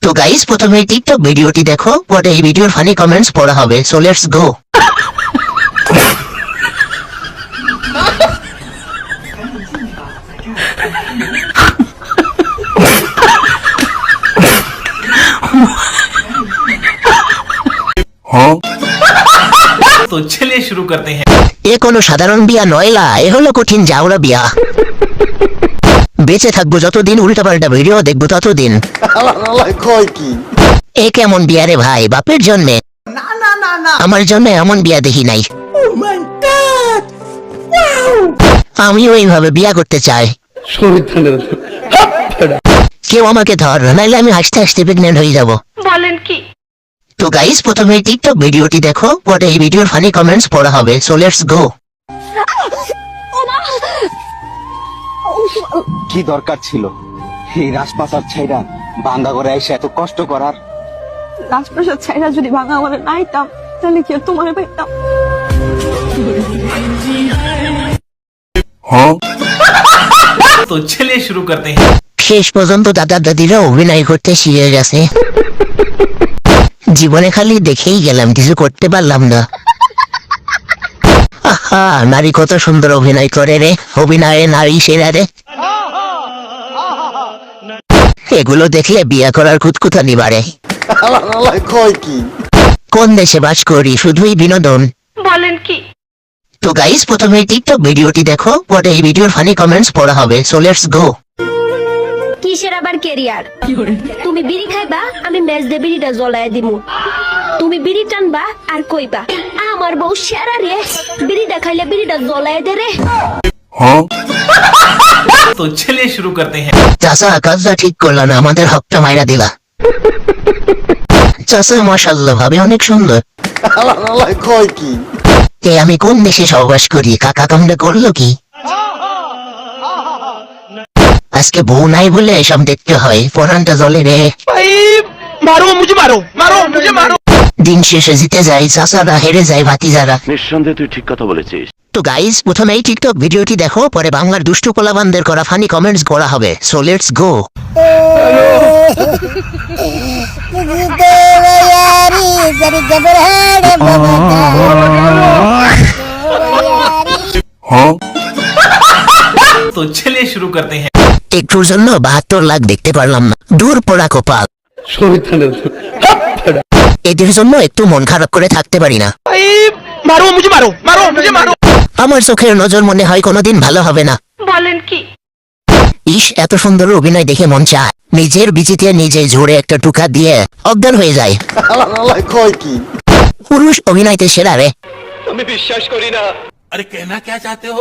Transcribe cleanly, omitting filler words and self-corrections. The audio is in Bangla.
তো গাইস, প্রথমে টিকটক ভিডিওটি দেখো, পরে এই ভিডিওর ফানি কমেন্টস পড়া হবে। So let's go. तो चलिए शुरू करते हैं। এ কোনো সাধারণ বিয়া নয়লা, এ হলো কঠিন জাউলা বিয়া। বেঁচে থাকবো যতদিন, উল্টাপাল্টা ভিডিও দেখবো ততদিন। এ কেমন বিয়া রে ভাই, বাপের জন্যে? আমার জন্য এমন বিয়া দেখি নাই। আমি ওইভাবে বিয়া করতে চাই। কেউ আমাকে ধর, নাইলে আমি হাসতে হাসতে প্রেগনেন্ট হয়ে যাব। বলেন কি? তো গাইস, প্রথমে টিকটক ভিডিওটি দেখো, পরে এই ভিডিওর ফানি কমেন্টস পড়া হবে। So let's go. কি দরকার ছিল এই রাজপ্রাসাদ ছাইরা বাঙ্গা করে এসে এত কষ্ট করার? রাজপ্রাসাদ ছাইরা যদি ভাঙা আমার নাইতাম, তাহলে কি আর তোমারে পাইতাম? तो चलिए शुरू करते हैं। শেষ পর্যন্ত দাদা দাদিরা অভিনয় করতে শিখে গেছে। জীবনে খালি দেখেই গেলাম, কিছু করতে পারলাম না। আহা, নারী কত সুন্দর অভিনয় করে রে, অভিনয়ে নারী সেরা রে। এগুলো দেখলে বিয়ে করার কুতকুতানি বাড়ে। কোন দেশে বাস করি, শুধুই বিনোদন। বলেন কি? তো গাইস, প্রথমে টিকটক ভিডিওটি দেখো, পরে এই ভিডিওর ফানি কমেন্টস পড়া হবে। So let's go. কিসের আবার কেরিয়ার? তুমি বিড়ি খাইবা, আমি ম্যাচ দিয়ে বিড়িটা জ্বলায় দিমু। তুমি বিড়ি টানবা আর কইবা আমার বউ সেরা রে, বিড়িটা খাইলে বিড়িটা জ্বলায় দে রে। तो चलिए शुरू करते हैं। চাচা, কাজটা ঠিক করলো না, আমাদের হকটা মাইরা দিলা। চাচা মাশাআল্লাহ, ভাবে অনেক সুন্দর। কে আমি কোন দেশে সহবাস করি, কাকা কামড়ে করলো কি? আজকে বউ নাই বলে এসব দেখতে হয়, পরানটা জলে রে। দিন শেষে জিতে যায় চাচারা, হেরে যায় ভাতিজারা। নিঃসন্দেহে তুই ঠিক কথা বলেছিস। তো গাইস, প্রথমে এই টিকটক ভিডিওটি দেখো, পরে বাংলার দুষ্টু পোলাবানদের করা ফানি কমেন্টস করা হবে। So let's go. तो चलिए शुरू करते हैं। একটুর জন্য 72 লাখ দেখতে পারলাম না, দূর পড়া কপাল। এদের জন্য একটু মন খারাপ করে থাকতে পারি না। আমার চোখের নজর মনে হয় কোনোদিন ভালো হবে না। বলেন কি? ইস, এত সুন্দর অভিনয় দেখে মন চায় নিজের বিচিতে নিজে ঝরে একটা টুকা দিয়ে অজ্ঞান হয়ে যায়। পুরুষ অভিনয়তে সেরা রে। আমি বিশ্বাস করি না। আরে कहना क्या चाहते हो?